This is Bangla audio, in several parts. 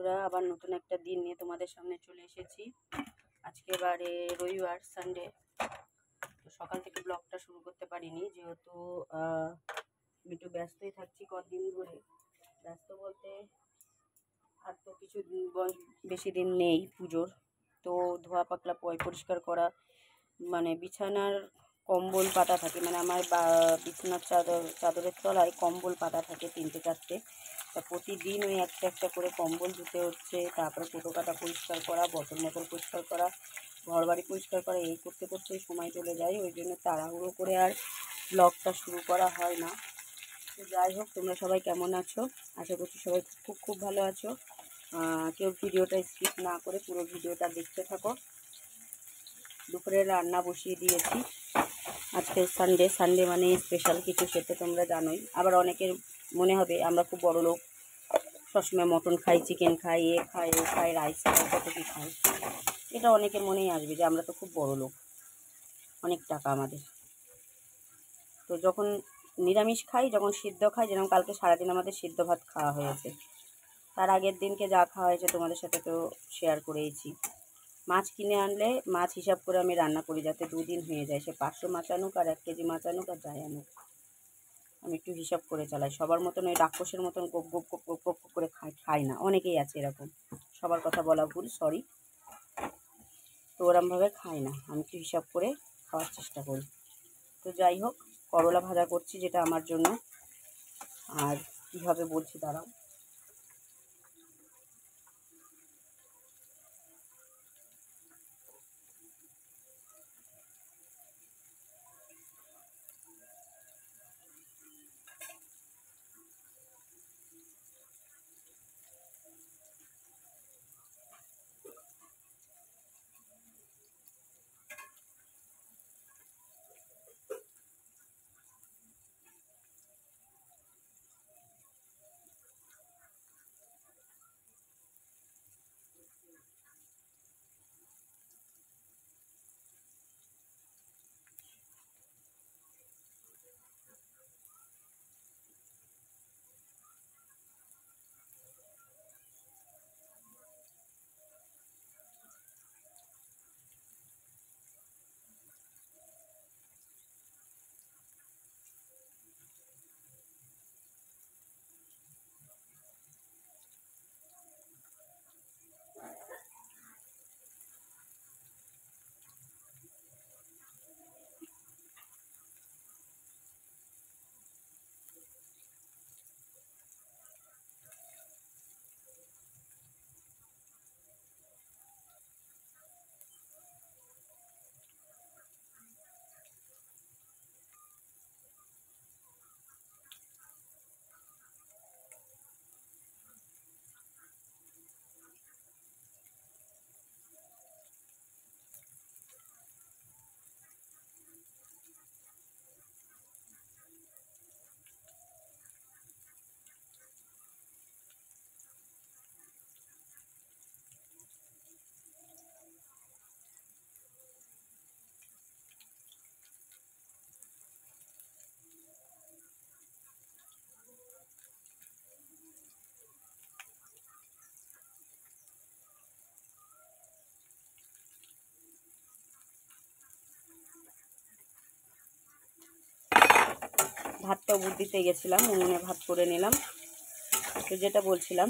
বন্ধুরা, আবার নতুন একটা দিন নিয়ে তোমাদের সামনে চলে এসেছি। আজকে বারে রবিবার, সানডে। তো সকাল থেকে ব্লগটা শুরু করতে পারিনি, যেহেতু আমি একটু ব্যস্তই থাকছি কদিন ধরে। ব্যস্ত বলতে আর তো কিছু বেশি দিন নেই পুজোর। তো ধোয়া পাকলা পরিষ্কার করা, মানে বিছানার কম্বল পাতা থাকে, মানে আমার বিছানার চাদরের তলায় কম্বল পাতা থাকে 3-4টে। তা প্রতিদিন ওই একটা একটা করে কম্বল ধুতে হচ্ছে, তারপরে কোটো কাটা পরিষ্কার করা, বোতল পরিষ্কার করা, ঘর বাড়ি পরিষ্কার করা, এই করতে করতে সময় চলে যায়। ওই জন্য তাড়াহুড়ো করে আর ব্লগটা শুরু করা হয় না। তো যাই হোক, তোমরা সবাই কেমন আছো? আশা করছি সবাই খুব খুব ভালো আছো। কেউ ভিডিওটা স্কিপ না করে পুরো ভিডিওটা দেখতে থাকো। দুপুরে রান্না বসিয়ে দিয়েছি। আজকে সানডে মানে স্পেশাল কিছু, সেটা তোমরা জানোই। আবার অনেকের মনে হবে আমরা খুব বড় লোক, সবসময় মটন খাই, চিকেন খাই, এ খাই, ও খাই, রাইস খাই, কত কী খাই। এটা অনেকের মনেই আসবে যে আমরা তো খুব বড় লোক, অনেক টাকা আমাদের। তো যখন নিরামিষ খাই, যখন সিদ্ধ খাই, যেরকম কালকে সারাদিন আমাদের সিদ্ধ ভাত খাওয়া হয়েছে, তার আগের দিনকে যা খাওয়া হয়েছে তোমাদের সাথে তো শেয়ার করেইছি। মাছ কিনে আনলে মাছ হিসাব করে আমি রান্না করি, যাতে 2 দিন হয়ে যায়। সে 500 মাছ আনুক আর 1 কেজি মাছ আনুক আর যাই আনুক, আমি একটু হিসাব করে চালাই। সবার মতন ওই রাক্ষসের মতন গোপ গোপ গোপ গোপ গোপ করে খাই না, অনেকেই আছে এরকম। সবার কথা বলা ভুল, সরি। তো ওরমভাবে খাই না, আমি একটু হিসাব করে খাওয়ার চেষ্টা করি। তো যাই হোক, করলা ভাজা করছি, যেটা আমার জন্য। আর কীভাবে বলছি দাঁড়াও। ভাতটা উপর দিতে গেছিলাম, উনুনে ভাত করে নিলাম। তো যেটা বলছিলাম,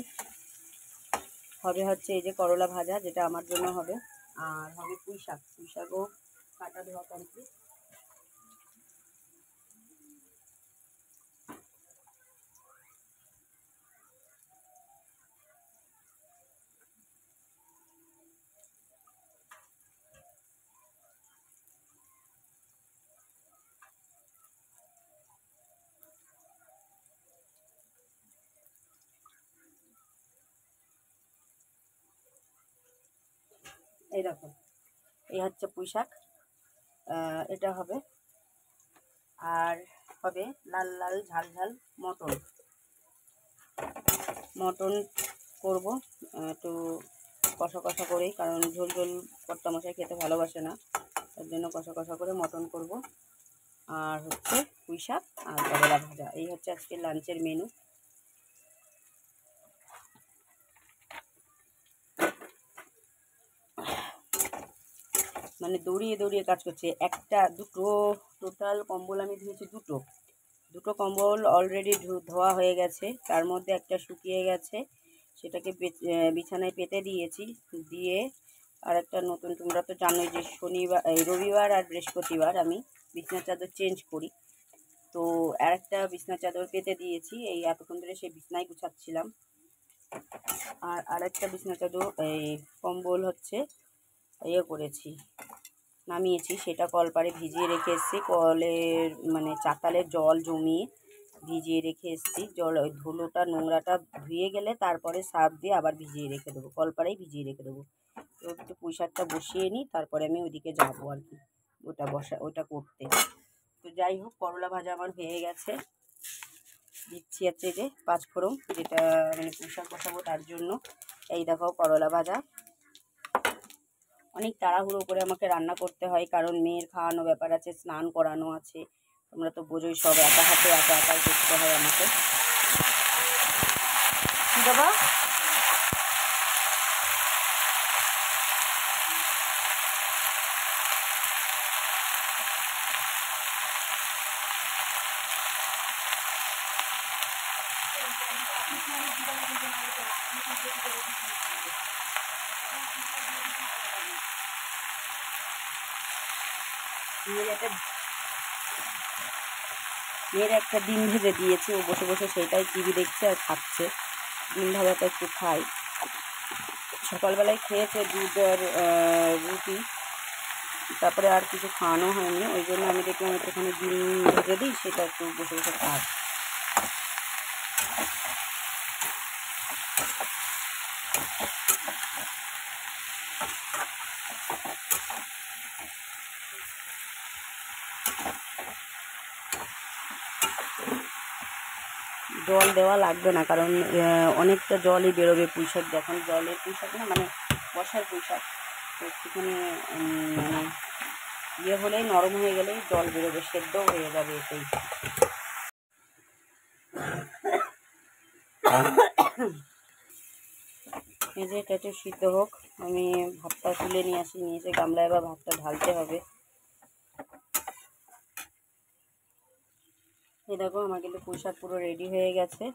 হবে হচ্ছে এই যে করলা ভাজা, যেটা আমার জন্য হবে। আর হবে পুঁই শাকও কাটা ধোয়া কমপ্লিট। এই দেখো, এই হচ্ছে পুঁই শাক, এটা হবে। আর হবে লাল লাল ঝাল ঝাল মটন করব, একটু কষা কষা করেই, কারণ ঝোল ঝোল কর্তামশাই খেতে ভালোবাসে না, তার জন্য কষা কষা করে মটন করব। আর হচ্ছে পুঁই শাক আর করলা ভাজা, এই হচ্ছে আজকে লাঞ্চের মেনু। মানে দৌড়িয়ে দৌড়িয়ে কাজ করছে। একটা দুটো টোটাল কম্বল আমি ধুয়েছি, দুটো কম্বল অলরেডি ধোয়া হয়ে গেছে। তার মধ্যে একটা শুকিয়ে গেছে, সেটাকে বিছানায় পেতে দিয়েছি। দিয়ে আর একটা নতুন, তোমরা তো জানোই যে রবিবার আর বৃহস্পতিবার আমি বিছানার চাদর চেঞ্জ করি, তো আর একটা বিছানার চাদর পেতে দিয়েছি। এই এতক্ষণ ধরে সেই বিছানায় গুছাচ্ছিলাম। আর আরেকটা বিছানার চাদর এই কম্বল হচ্ছে করেছি, নামিয়েছি, সেটা কলপাড়ে ভিজিয়ে রেখে এসেছি। কলের মানে চাতালের জল জমিয়ে ভিজিয়ে রেখে এসেছি। ওই ধুলোটা নোংরাটা ধুয়ে গেলে তারপরে সার্ফ দিয়ে আবার ভিজিয়ে রেখে দেবো, কলপাড়েই ভিজিয়ে রেখে দেবো। তো একটু পুঁই শাকটা বসিয়ে নিই, তারপরে আমি ওইদিকে যাবো আর কি ওটা করতে। তো যাই হোক, করলা ভাজা আমার হয়ে গেছে। দিচ্ছি হচ্ছে যে 5 ফোড়ন, যেটা মানে পুঁই শাক বসাবো তার জন্য। এই দেখো করলা ভাজা। অনেক তাড়াহুড়ো করে আমাকে রান্না করতে হয়, কারণ মেয়ের খাওয়ানো ব্যাপার আছে, স্নান করানো আছে। তোমরা তো বোঝোই, সব একা হাতে একাই করতে হয় আমাকে। কি বাবা? মেয়ের একটা ডিম ভেজে দিয়েছি, ও বসে বসে সেটাই টিভি দেখছে আর খাচ্ছে। ডিম ভাজাটা একটু খাই। সকালবেলায় খেয়েছে দুধ আর রুটি, তারপরে আর কিছু খাওয়ানো হয়নি। ওই জন্য আমি দেখলাম একটুখানি ডিম ভেজে দিই, সেটা একটু বসে বসে খাই। জল দেওয়া লাগবে না, কারণ অনেকটা জলই বেরোবে পুঁই শাক যখন, জলের পুঁই শাক না, মানে বসার পুঁই শাক। তো একটুখানি মানে হলেই, নরম হয়ে গেলেই জল বেরোবে, সেদ্ধ হয়ে যাবে এতেই। এই যে এটা একটু সিদ্ধ হোক, আমি ভাতটা তুলে নিয়ে এসে গামলায় এবার ভাতটা ঢালতে হবে। এই দেখো আমার কিন্তু পুঁই শাক পুরো রেডি হয়ে গেছে।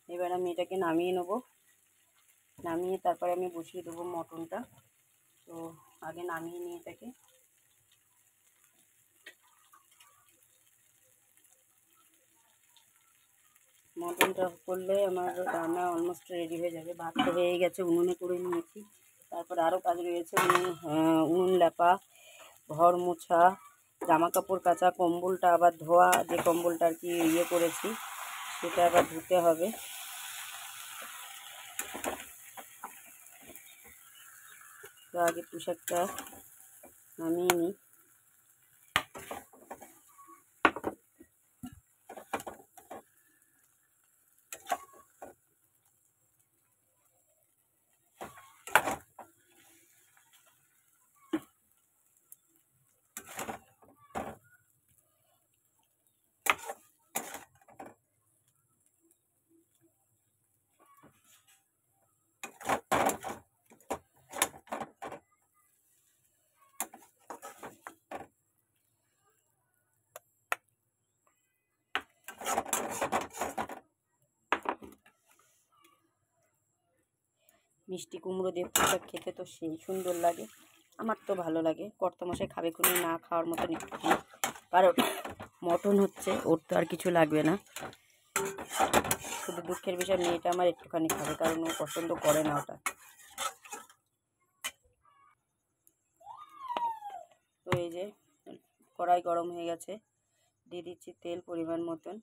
এবার আমি এটাকে নামিয়ে নেব, নামিয়ে তারপরে আমি বসিয়ে দেবো মটনটা। তো আগে নামিয়ে নিয়ে এটাকে। মটনটা করলে আমার রান্না অলমোস্ট রেডি হয়ে যাবে। ভাত তো হয়ে গেছে, উনুনে করে নিয়েছি। তারপরে আরও কাজ রয়েছে, উনুন লেপা, ঘর মোছা, জামা কাপড় কাচা, কম্বলটা আবার ধোয়া, যে কম্বলটা আর কি করেছি সেটা আবার ধুতে হবে। তো আগে পোশাকটা নামিয়ে নিই। মিষ্টি কুমড়ো দিয়ে পোশাক খেতে তো সেই সুন্দর লাগে, আমার তো ভালো লাগে। কর্তামশাই খাবে কোনো, না খাওয়ার মতন একটুখানি, কারণ মটন হচ্ছে, ওর তো আর কিছু লাগবে না। শুধু দুঃখের বিষয় মেয়েটা আমার একটুখানি খাবে, কারণ ও পছন্দ করে না ওটা। তো এই যে কড়াই গরম হয়ে গেছে, দিয়ে দিচ্ছি তেল পরিমাণ মতন।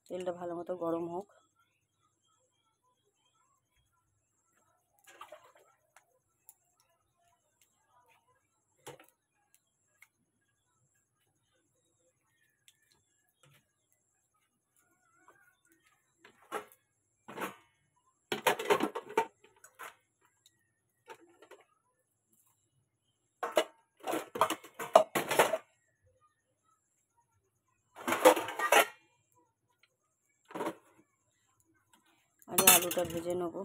তেলটা ভালো মতো গরম হোক। আলুটা ভেজে নেব।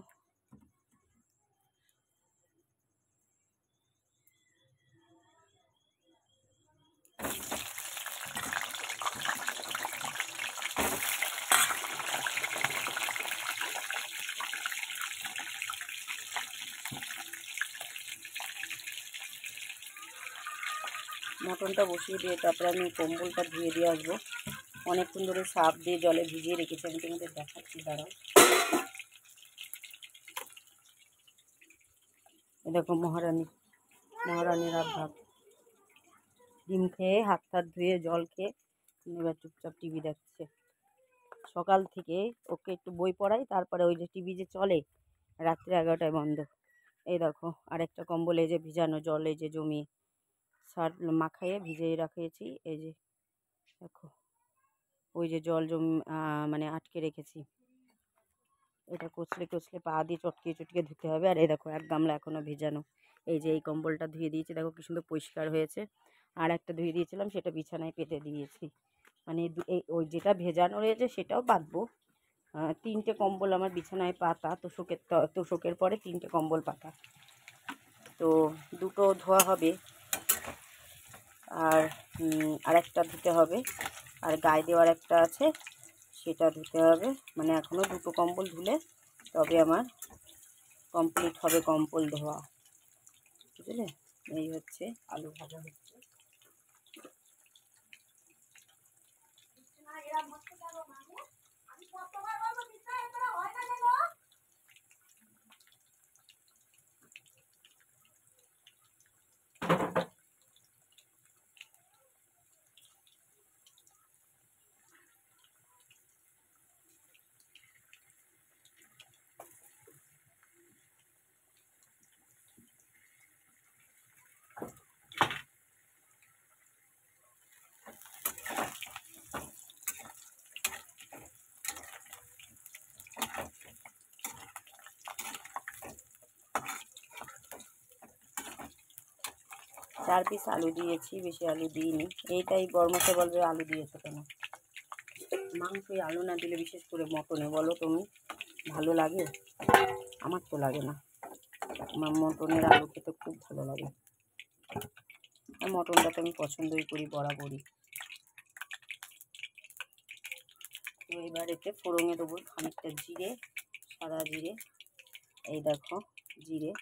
মটনটা বসিয়ে দিয়ে তারপরে আমি কম্বলটা ধুয়ে দিয়ে আসবো। অনেকক্ষণ ধরে সার্ফ দিয়ে জলে ভিজিয়ে রেখেছি, আমি তোমাদের দেখাচ্ছি, দাঁড়াও। এরকম মহারানীর আভাব, ডিম খেয়ে হাত টাত ধুয়ে জল খেয়ে এবার চুপচাপ টিভি দেখছে। সকাল থেকে ওকে একটু বই পড়াই, তারপরে ওই যে টিভি যে চলে রাত্রি 11টায় বন্ধ। এই দেখো আরেকটা কম্বল এই যে ভিজানো জল, এই যে জমিয়ে সার্ফ মাখাইয়ে ভিজিয়ে রাখিয়েছি। এই যে দেখো ওই যে জল মানে আটকে রেখেছি। এটা কচলে কচলে পা দিয়ে চটকিয়ে চটকিয়ে ধুতে হবে। আর এই দেখো এক গামলা এখনও ভেজানো। এই যে এই কম্বলটা ধুয়ে দিয়েছি, দেখো কি সুন্দর পরিষ্কার হয়েছে। আর একটা ধুয়ে দিয়েছিলাম, সেটা বিছানায় পেতে দিয়েছি। মানে ওই যেটা ভেজানো রয়েছে সেটাও পাতবো। 3টে কম্বল আমার বিছানায় পাতা, তোষকের পরে 3টে কম্বল পাতা, তো 2টো ধোয়া হবে আর আরেকটা ধুতে হবে। আর গায়ে দেওয়ার একটা আছে, সেটা ধুতে হবে। মানে এখনও 2টো কম্বল ধুলে তবে আমার কমপ্লিট হবে কম্বল ধোয়া, বুঝলে। এই হচ্ছে আলু ভাজা হচ্ছে। চার পিস আলু দিয়েছি, বেশি আলু দিইনি। এইটাই বড়মশাই বলবে আলু দিয়েছো কেন। মাংসে আলু না দিলে, বিশেষ করে মটনে, বলো তুমি ভালো লাগে? আমার তো লাগে না। আমার মটনের আলু খেতে খুব ভালো লাগে, আর মটনটা তো আমি পছন্দই করি বরাবরই। তো এবার এতে ফোড়নে দেবো খানিকটা জিরে, সাদা জিরে। এই দেখো জিরে,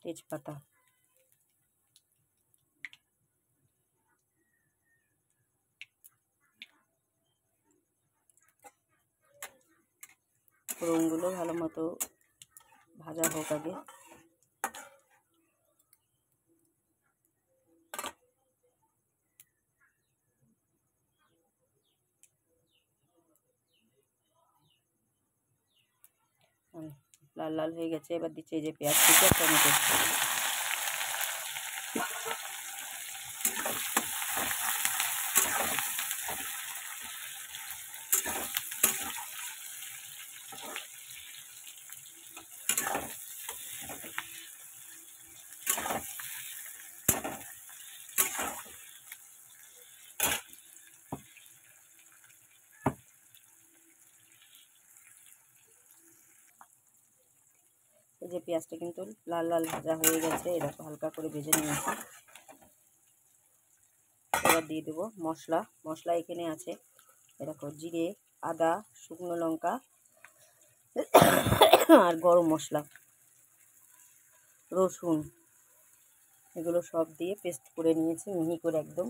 তেজপাতা, ফোড়নগুলো ভালো মতো ভাজা হোক আগে। লাল লাল হয়ে গেছে, এবার দিচ্ছি এই যে পেঁয়াজ কুচি আর টমেটো। এই যে পেঁয়াজটা কিন্তু লাল লাল ভাজা হয়ে গেছে, এরকম হালকা করে ভেজে নিয়েছি। এবার দিয়ে দেবো মশলা এখানে আছে এরকম জিরে, আদা, শুকনো লঙ্কা আর গরম মশলা, রসুন, এগুলো সব দিয়ে পেস্ট করে নিয়েছি মিহি করে একদম।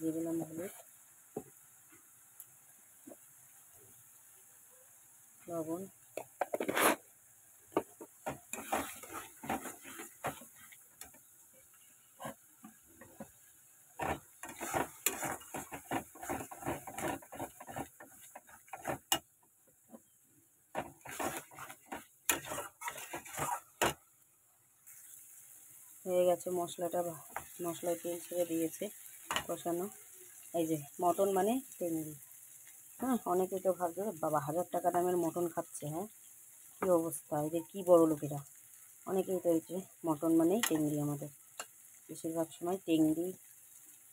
দিয়ে দিলাম হলুদ, লবণ, হয়ে গেছে মশলাটা, মশলায় তেল ছেড়ে দিয়েছে কষানো। এই যে মটন মানে টেংরি, হ্যাঁ অনেকে তো ভাবছে বাবা 1000 টাকা দামের মটন খাচ্ছে, হ্যাঁ কী অবস্থা, এদের কী বড় লোকেরা, অনেকেই তো এই যে মটন মানেই টেংরি, আমাদের বেশিরভাগ সময় টেংরি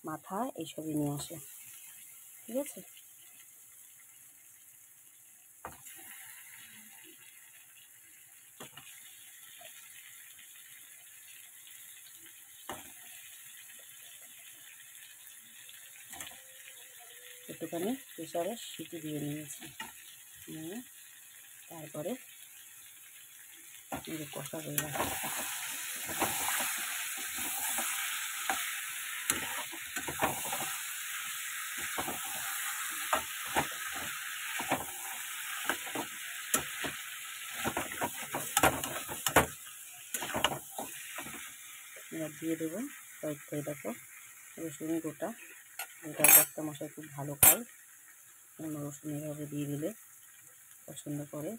মাথা এইসবই নিয়ে আসে, ঠিক আছে। একটুখানি প্রেসারে সিটি দিয়ে নিয়েছি, নিয়ে তারপরে কষা হয়ে গেছে। এবার দিয়ে দেবো কয়েকটা, দেখো রসুন গোটা, যেটা কর্তা মশাই খুব ভালো খায়, রসুন এভাবে দিয়ে দিলে পছন্দ করে।